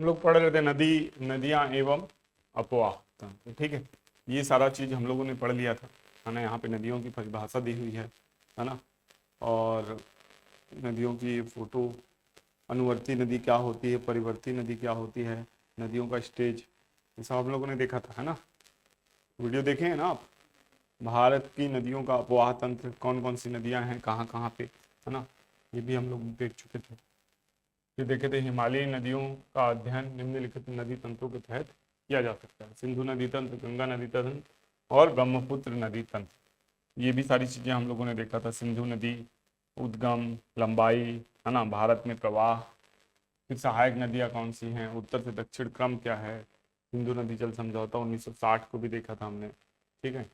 हम लोग पढ़ रहे थे नदी, नदियाँ एवं अपवाह तंत्र, ठीक है। ये सारा चीज़ हम लोगों ने पढ़ लिया था, है ना। यहाँ पे नदियों की परिभाषा दी हुई है ना। और नदियों की फोटो, अनुवर्ती नदी क्या होती है, परिवर्ती नदी क्या होती है, नदियों का स्टेज, ये सब हम लोगों ने देखा था, है ना। वीडियो देखे हैं ना आप। भारत की नदियों का अपवाह तंत्र, कौन कौन सी नदियां हैं, कहाँ कहाँ पे, है ना, ये भी हम लोग देख चुके थे। ये देखे थे हिमालयी नदियों का अध्ययन निम्नलिखित नदी तंत्रों के तहत किया जा सकता है। सिंधु नदी तंत्र, गंगा नदी तंत्र और ब्रह्मपुत्र नदी तंत्र, ये भी सारी चीज़ें हम लोगों ने देखा था। सिंधु नदी उद्गम, लंबाई, है ना, भारत में प्रवाह, फिर सहायक नदियाँ कौन सी हैं, उत्तर से दक्षिण क्रम क्या है, सिंधु नदी जल समझौता 1960 को भी देखा था हमने, ठीक है।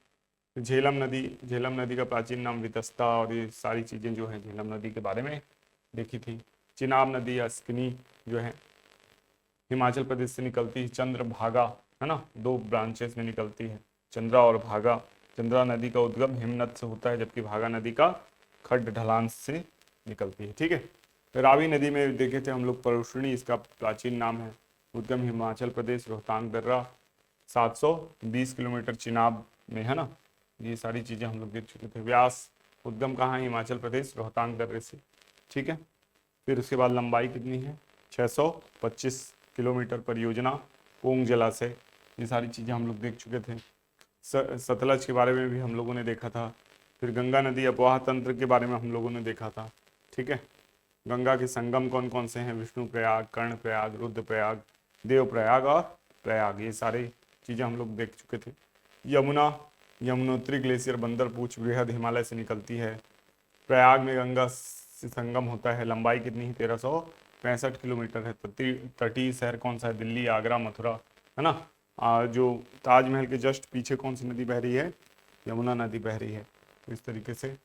फिर झेलम नदी, झेलम नदी का प्राचीन नाम वितस्ता, और ये सारी चीज़ें जो है झेलम नदी के बारे में देखी थी। चिनाब नदी या स्किनी जो है हिमाचल प्रदेश से निकलती है। चंद्रभागा, है ना, दो ब्रांचेस में निकलती है, चंद्रा और भागा। चंद्रा नदी का उद्गम हिमनद से होता है, जबकि भागा नदी का खड्ड ढलान से निकलती है, ठीक है। रावी नदी में देखे थे हम लोग परुष्णी, इसका प्राचीन नाम है। उद्गम हिमाचल प्रदेश, रोहतांग दर्रा 720 किलोमीटर चिनाब में, है ना। ये सारी चीज़ें हम लोग देख चुके थे। व्यास, उद्गम कहाँ है, हिमाचल प्रदेश, रोहतांग दर्रे से, ठीक है। फिर उसके बाद लंबाई कितनी है, 625 किलोमीटर परियोजना पोंग जलाशय, ये सारी चीज़ें हम लोग देख चुके थे। सतलज के बारे में भी हम लोगों ने देखा था। फिर गंगा नदी अपवाह तंत्र के बारे में हम लोगों ने देखा था, ठीक है। गंगा के संगम कौन कौन से हैं, विष्णु प्रयाग, कर्ण प्रयाग, रुद्र प्रयाग, देव प्रयाग और प्रयाग, ये सारी चीज़ें हम लोग देख चुके थे। यमुना, यमुनोत्री ग्लेशियर बंदरपूछ बृहद हिमालय से निकलती है। प्रयाग में गंगा से संगम होता है। लंबाई कितनी है, 1365 किलोमीटर है। तटीय शहर कौन सा है, दिल्ली, आगरा, मथुरा, है ना। जो ताजमहल के जस्ट पीछे कौन सी नदी बह रही है, यमुना नदी बह रही है, तो इस तरीके से।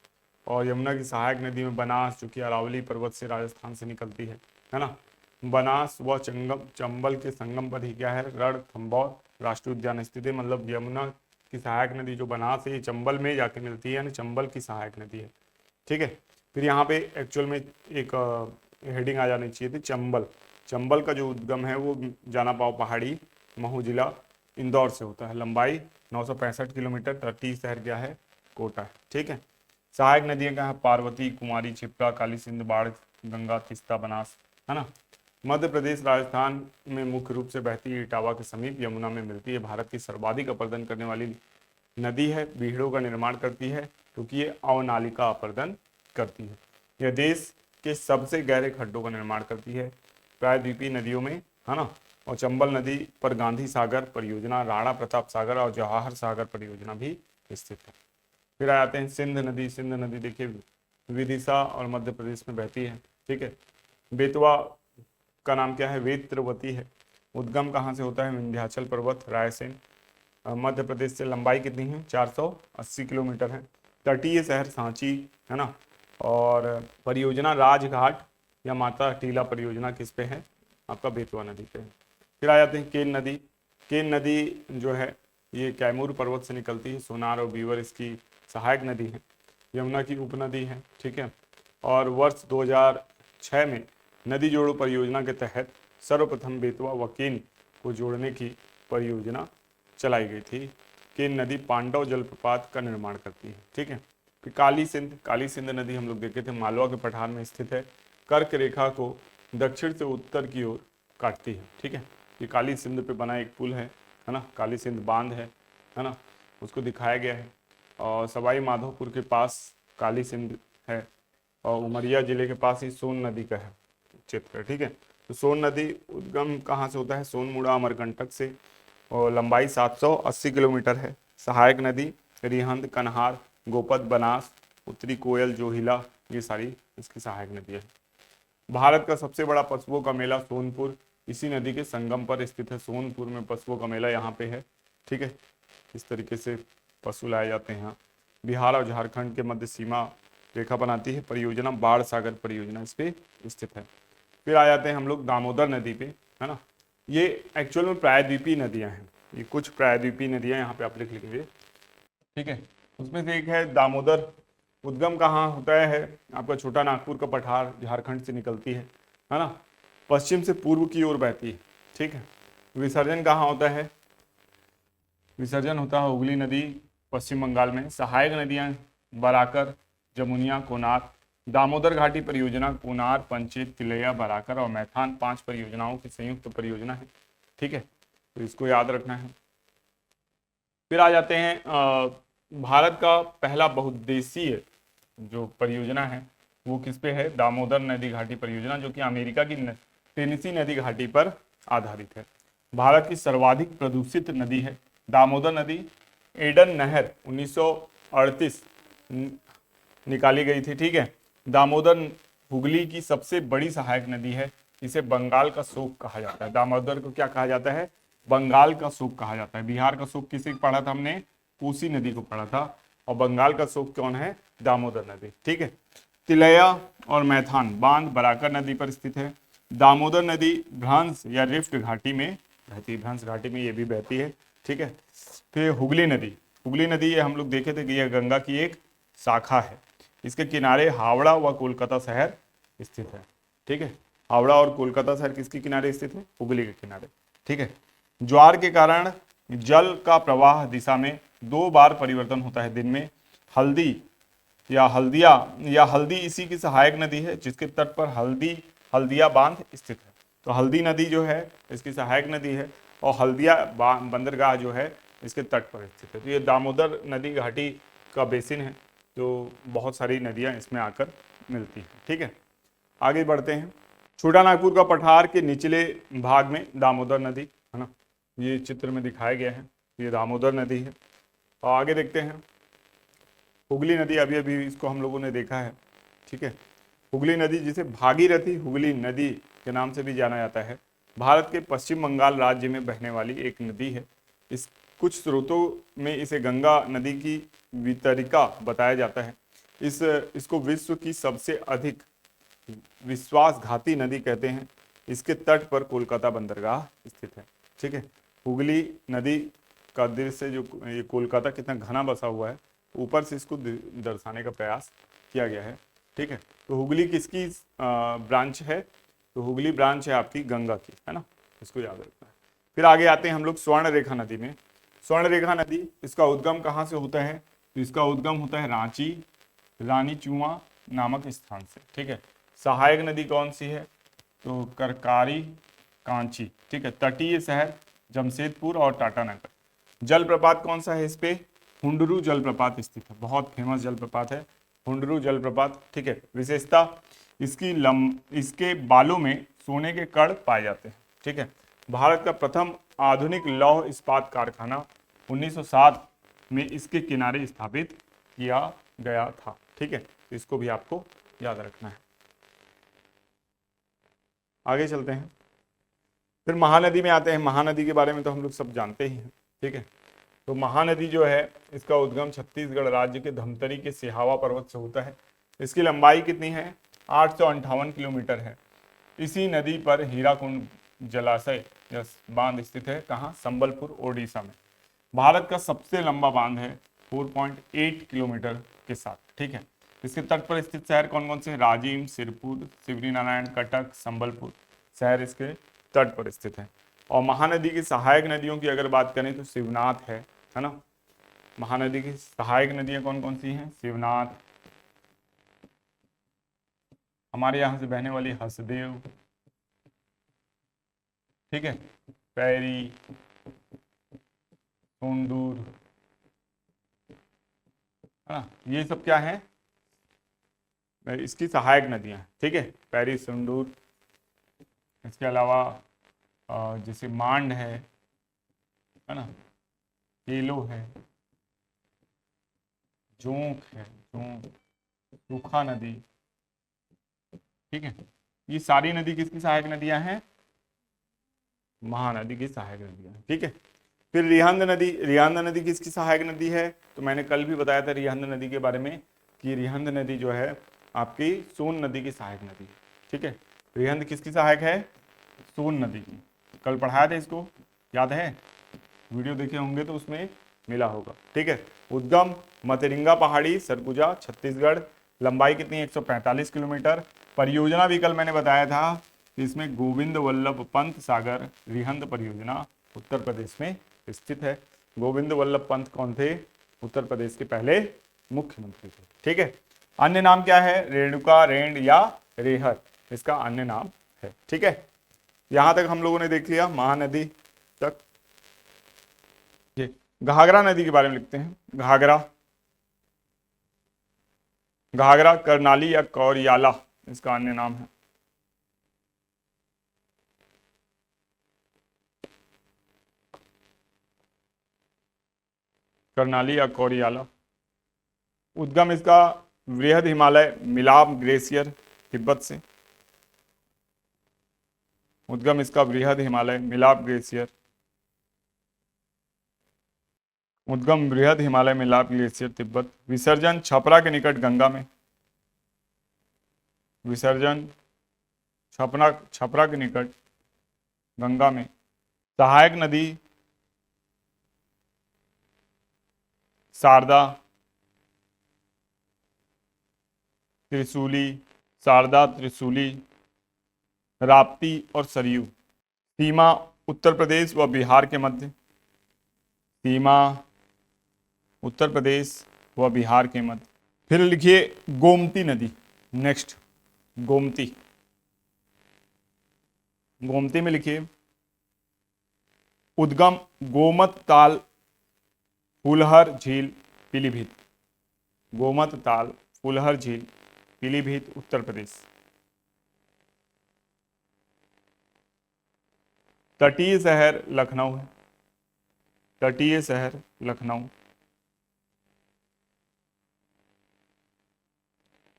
और यमुना की सहायक नदी में बनास, जो कि अरावली पर्वत से राजस्थान से निकलती है ना। बनास व चंबल के संगम पर ही क्या है, रणथंभौर राष्ट्रीय उद्यान स्थित है। मतलब यमुना की सहायक नदी जो बनास है, ये चंबल में जाके मिलती है, यानी चंबल की सहायक नदी है, ठीक है। फिर यहाँ पे एक्चुअल में एक हेडिंग आ जानी चाहिए थी, चंबल। चंबल का जो उद्गम है वो जाना पाव पहाड़ी, महू जिला, इंदौर से होता है। लंबाई 965 किलोमीटर। तटीय शहर क्या है, कोटा है, ठीक है। सहायक नदियाँ क्या है, पार्वती, कुमारी, क्षिप्रा, काली सिंध, बाढ़, गंगा, तिस्ता, बनास, है ना। मध्य प्रदेश, राजस्थान में मुख्य रूप से बहती है, इटावा के समीप यमुना में मिलती है। भारत की सर्वाधिक अपर्दन करने वाली नदी है, बीहड़ों का निर्माण करती है क्योंकि ये अवनालिका अपर्दन करती है। यह देश के सबसे गहरे खड्डों का निर्माण करती है प्रायद्वीपीय नदियों में, है ना। और चंबल नदी पर गांधी सागर परियोजना, राणा प्रताप सागर और जवाहर सागर परियोजना भी स्थित है। फिर आ जाते हैं सिंध नदी। सिंध नदी देखिए विदिशा और मध्य प्रदेश में बहती है, ठीक है। बेतवा का नाम क्या है, वेत्रवती है। उद्गम कहाँ से होता है, विंध्याचल पर्वत, रायसेन, मध्य प्रदेश से। लंबाई कितनी है, 480 किलोमीटर है। तटीय शहर सांची, है ना। और परियोजना राजघाट या माता टीला परियोजना किस पे है, आपका बेतवा नदी पे है। फिर आ जाते हैं केन नदी। केन नदी जो है ये कैमूर पर्वत से निकलती है। सोनार और बीवर इसकी सहायक नदी है। यमुना की उपनदी है, ठीक है। और वर्ष 2006 में नदी जोड़ो परियोजना के तहत सर्वप्रथम बेतवा व केन को जोड़ने की परियोजना चलाई गई थी। केन नदी पांडव जलप्रपात का निर्माण करती है, ठीक है। फिर काली सिंध। काली सिंध नदी हम लोग देखे थे, मालवा के पठार में स्थित है। कर्क रेखा को दक्षिण से उत्तर की ओर काटती है, ठीक है। ये काली सिंध पे बना एक पुल है ना, काली सिंध बांध है ना, उसको दिखाया गया है। और सवाई माधोपुर के पास काली सिंध है, और उमरिया जिले के पास ही सोन नदी का है चित्र, ठीक है। तो सोन नदी उद्गम कहाँ से होता है, सोनमुड़ा अमरकंटक से, और लंबाई 780 किलोमीटर है। सहायक नदी रिहंद, कन्हार, गोपद, बनास, उत्तरी कोयल, जोहिला, ये सारी इसकी सहायक नदी है। भारत का सबसे बड़ा पशुओं का मेला सोनपुर इसी नदी के संगम पर स्थित है। सोनपुर में पशुओं का मेला यहाँ पे है, ठीक है। इस तरीके से पशु लाए जाते हैं यहाँ। बिहार और झारखंड के मध्य सीमा रेखा बनाती है परियोजना, बाढ़ सागर परियोजना इस पे स्थित है। फिर आ जाते हैं हम लोग दामोदर नदी पे, है ना। ये एक्चुअल में प्रायद्वीपीय नदियाँ हैं, ये कुछ प्रायद्वीपीय नदियाँ यहाँ पे आप लिख लीजिए, ठीक है। उसमें से एक है दामोदर। उद्गम कहाँ होता है आपका, छोटा नागपुर का पठार झारखंड से निकलती है ना। पश्चिम से पूर्व की ओर बहती है। ठीक है। विसर्जन कहाँ होता है? विसर्जन होता है हुगली नदी पश्चिम बंगाल में। सहायक नदियां बराकर, जमुनिया, कोनार। दामोदर घाटी परियोजना कोनार, पंचेत, तिलैया, बराकर और मैथान 5 परियोजनाओं की संयुक्त परियोजना है। ठीक है, तो इसको याद रखना है। फिर आ जाते हैं भारत का पहला बहुउद्देशीय जो परियोजना है वो किस पे है? दामोदर नदी घाटी परियोजना, जो कि अमेरिका की टेनेसी नदी घाटी पर आधारित है। भारत की सर्वाधिक प्रदूषित नदी है दामोदर नदी। एडन नहर 1938 निकाली गई थी। ठीक है, दामोदर हुगली की सबसे बड़ी सहायक नदी है। इसे बंगाल का शोक कहा जाता है। दामोदर को क्या कहा जाता है? बंगाल का शोक कहा जाता है। बिहार का शोक किसे पढ़ा था हमने? कोसी नदी को पढ़ा था। और बंगाल का शोक कौन है? दामोदर नदी। ठीक है। तिलैया और मैथान बांध बराकर नदी पर स्थित है। दामोदर नदी भ्रंश या रिफ्ट घाटी में बहती है। भ्रंश घाटी में ये भी बहती है। ठीक है। फिर हुगली नदी, हुगली नदी ये हम लोग देखे थे कि यह गंगा की एक शाखा है। इसके किनारे हावड़ा व कोलकाता शहर स्थित है। ठीक है, हावड़ा और कोलकाता शहर किसके किनारे स्थित है? हुगली के किनारे। ठीक है। ज्वार के कारण जल का प्रवाह दिशा में 2 बार परिवर्तन होता है दिन में। हल्दी या हल्दी इसी की सहायक नदी है, जिसके तट पर हल्दिया बांध स्थित है। तो हल्दी नदी जो है इसकी सहायक नदी है और हल्दिया बंदरगाह जो है इसके तट पर स्थित है। तो ये दामोदर नदी घाटी का बेसिन है, तो बहुत सारी नदियां इसमें आकर मिलती हैं। ठीक है, आगे बढ़ते हैं। छोटा नागपुर का पठार के निचले भाग में दामोदर नदी है ना, ये चित्र में दिखाया गया है। ये दामोदर नदी है। और आगे देखते हैं हुगली नदी। अभी अभी इसको हम लोगों ने देखा है। ठीक है, हुगली नदी जिसे भागीरथी हुगली नदी के नाम से भी जाना जाता है, भारत के पश्चिम बंगाल राज्य में बहने वाली एक नदी है। इस कुछ स्रोतों में इसे गंगा नदी की वितरिका बताया जाता है। इसको विश्व की सबसे अधिक विश्वासघाती नदी कहते हैं। इसके तट पर कोलकाता बंदरगाह स्थित है। ठीक है, हुगली नदी का दृश्य जो ये कोलकाता कितना घना बसा हुआ है, ऊपर से इसको दर्शाने का प्रयास किया गया है। ठीक है, तो हुगली किसकी ब्रांच है? तो हुगली ब्रांच है आपकी गंगा की, है ना, इसको याद रखना है। फिर आगे आते हैं हम लोग स्वर्ण रेखा नदी में। स्वर्ण रेखा नदी, इसका उद्गम कहाँ से होता है? तो इसका उद्गम होता है रांची रानीचुआ नामक स्थान से। ठीक है, सहायक नदी कौन सी है? तो करकारी कांची। ठीक है, तटीय शहर जमशेदपुर और टाटानगर। जलप्रपात कौन सा है इस पे? हुंडरू जलप्रपात स्थित है। बहुत फेमस जलप्रपात है हुंडरू जलप्रपात। ठीक है, विशेषता इसके बालों में सोने के कण पाए जाते हैं। ठीक है, भारत का प्रथम आधुनिक लौह इस्पात कारखाना 1907 में इसके किनारे स्थापित किया गया था। ठीक है, तो इसको भी आपको याद रखना है। आगे चलते हैं। फिर महानदी में आते हैं। महानदी के बारे में तो हम लोग सब जानते ही हैं। ठीक है, तो महानदी जो है इसका उद्गम छत्तीसगढ़ राज्य के धमतरी के सिहावा पर्वत से होता है। इसकी लंबाई कितनी है? 858 किलोमीटर है। इसी नदी पर हीराकुंड जलाशय या बांध स्थित है। कहाँ? संबलपुर, ओडिशा में। भारत का सबसे लंबा बांध है 4.8 किलोमीटर के साथ। ठीक है, इसके तट पर स्थित शहर कौन कौन से? राजिम, सिरपुर, शिवरीनारायण, कटक, संबलपुर शहर इसके तट पर स्थित है। और महानदी की सहायक नदियों की अगर बात करें तो शिवनाथ है ना। महानदी की सहायक नदियां कौन कौन सी हैं? शिवनाथ, हमारे यहाँ से बहने वाली हसदेव, ठीक है, पैरी, सोंदूर, है ना, ये सब क्या है? इसकी सहायक नदियां। ठीक है, पैरी, सोंदूर। इसके अलावा जैसे मांड है ना, केलो है, जोंक है, जोंक, सूखा नदी। ठीक है, ये सारी नदी किसकी सहायक नदियां हैं? महानदी की सहायक नदियां। ठीक है, फिर रिहंद नदी। रिहंद नदी किसकी सहायक नदी है? तो मैंने कल भी बताया था रिहंद नदी के बारे में कि रिहंद नदी जो है आपकी सोन नदी की सहायक नदी है। ठीक है, रिहंद किसकी सहायक है? सोन नदी की। कल पढ़ाया था इसको, याद है? वीडियो देखे होंगे तो उसमें मिला होगा। ठीक है, उद्गम मतरिंगा पहाड़ी, सरगुजा, छत्तीसगढ़। लंबाई कितनी है? 145 किलोमीटर। परियोजना भी कल मैंने बताया था इसमें गोविंद वल्लभ पंत सागर रिहंद परियोजना उत्तर प्रदेश में स्थित है। गोविंद वल्लभ पंत कौन थे? उत्तर प्रदेश के पहले मुख्यमंत्री थे। ठीक है, अन्य नाम क्या है? रेणुका, रेंड या रेहर, इसका अन्य नाम है। ठीक है, यहां तक हम लोगों ने देख लिया महानदी तक। घाघरा नदी के बारे में लिखते हैं। घाघरा, घाघरा करनाली या कौरियाला, इसका अन्य नाम है। करनाली या कौरियाला। उद्गम इसका वृहद हिमालय मिलाप ग्लेशियर तिब्बत से। उद्गम इसका वृहद हिमालय मिलाप ग्लेशियर, उद्गम बृहद हिमालय मिलाप ग्लेशियर तिब्बत। विसर्जन छपरा के निकट गंगा में। विसर्जन छपरा के निकट गंगा में। सहायक नदी शारदा, त्रिशूली, शारदा, त्रिशूली, राप्ती और सरयू। सीमा उत्तर प्रदेश व बिहार के मध्य। सीमा उत्तर प्रदेश व बिहार के मध्य। फिर लिखिए गोमती नदी। नेक्स्ट गोमती। गोमती में लिखिए उद्गम गोमत ताल फुलहर झील पीलीभीत। गोमत ताल फुलहर झील पीलीभीत उत्तर प्रदेश। तटीय शहर लखनऊ है। तटीय शहर लखनऊ।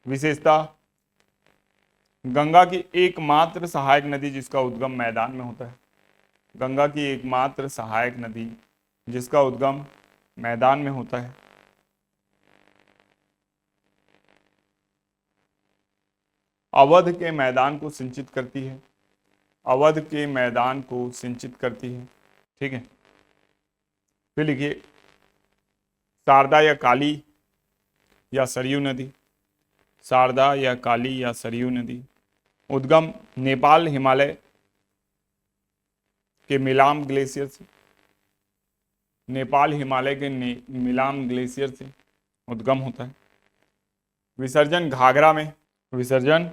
विशेषता गंगा की एकमात्र सहायक नदी जिसका उद्गम मैदान में होता है। गंगा की एकमात्र सहायक नदी जिसका उद्गम मैदान में होता है। अवध के मैदान को सिंचित करती है। अवध के मैदान को सिंचित करती है। ठीक है, फिर लिखिए शारदा या काली या सरयू नदी। शारदा या काली या सरयू नदी। उद्गम नेपाल हिमालय के मिलाम ग्लेशियर से। नेपाल हिमालय के मिलाम ग्लेशियर से उद्गम होता है। विसर्जन घाघरा में। विसर्जन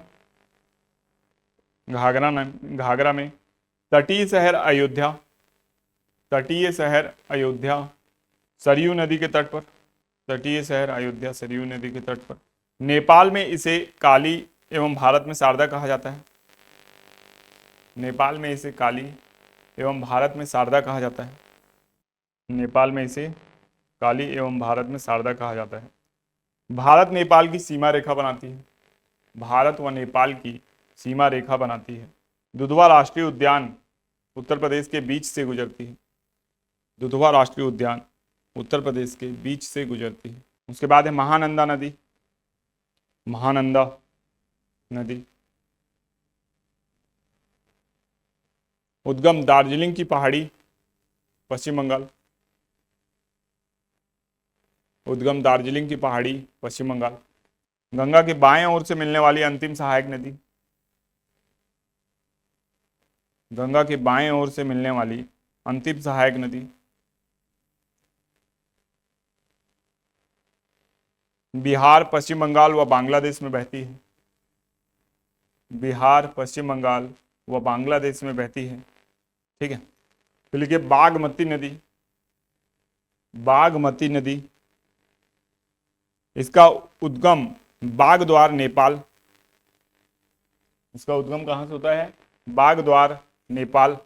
घाघरा में। तटीय शहर अयोध्या। तटीय शहर अयोध्या सरयू नदी के तट पर। तटीय शहर अयोध्या सरयू नदी के तट पर। नेपाल में इसे काली एवं भारत में शारदा कहा जाता है। नेपाल में इसे काली एवं भारत में शारदा कहा जाता है। नेपाल में इसे काली एवं भारत में शारदा कहा जाता है। भारत नेपाल की सीमा रेखा बनाती है। भारत व नेपाल की सीमा रेखा बनाती है। दुधवा राष्ट्रीय उद्यान उत्तर प्रदेश के बीच से गुजरती है। दुधवा राष्ट्रीय उद्यान उत्तर प्रदेश के बीच से गुजरती है। उसके बाद है महानंदा नदी। महानंदा नदी उद्गम दार्जिलिंग की पहाड़ी पश्चिम बंगाल। उद्गम दार्जिलिंग की पहाड़ी पश्चिम बंगाल। गंगा के बाएं ओर से मिलने वाली अंतिम सहायक नदी। गंगा के बाएं ओर से मिलने वाली अंतिम सहायक नदी बिहार, पश्चिम बंगाल व बांग्लादेश में बहती है। बिहार, पश्चिम बंगाल व बांग्लादेश में बहती है। ठीक है, तो लिखिए बागमती नदी। बागमती नदी इसका उद्गम बागद्वार नेपाल। इसका उद्गम कहां से होता है? बागद्वार नेपाल।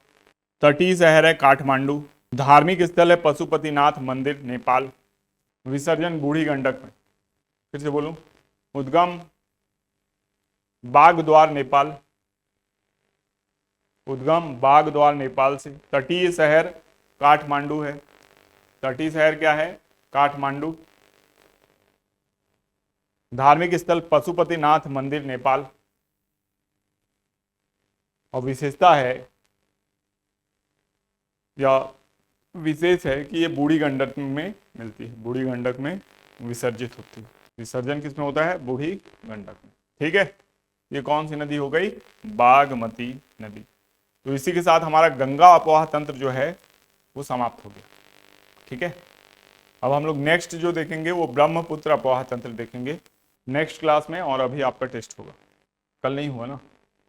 तटीय शहर है काठमांडू। धार्मिक स्थल है पशुपतिनाथ मंदिर नेपाल। विसर्जन बूढ़ी गंडक में। फिर से बोलूं, उद्गम बागद्वार नेपाल। उद्गम बागद्वार नेपाल से। तटीय शहर काठमांडू है। तटीय शहर क्या है? काठमांडू। धार्मिक स्थल पशुपतिनाथ मंदिर नेपाल। और विशेषता है या विशेष है कि ये बूढ़ी गंडक में मिलती है। बूढ़ी गंडक में विसर्जित होती है। विसर्जन किसमें होता है? बूढ़ी गंडक में। ठीक है, ये कौन सी नदी हो गई? बागमती नदी। तो इसी के साथ हमारा गंगा अपवाह तंत्र जो है वो समाप्त हो गया। ठीक है, अब हम लोग नेक्स्ट जो देखेंगे वो ब्रह्मपुत्र अपवाह तंत्र देखेंगे नेक्स्ट क्लास में। और अभी आपका टेस्ट होगा, कल नहीं हुआ ना,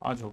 आज होगा।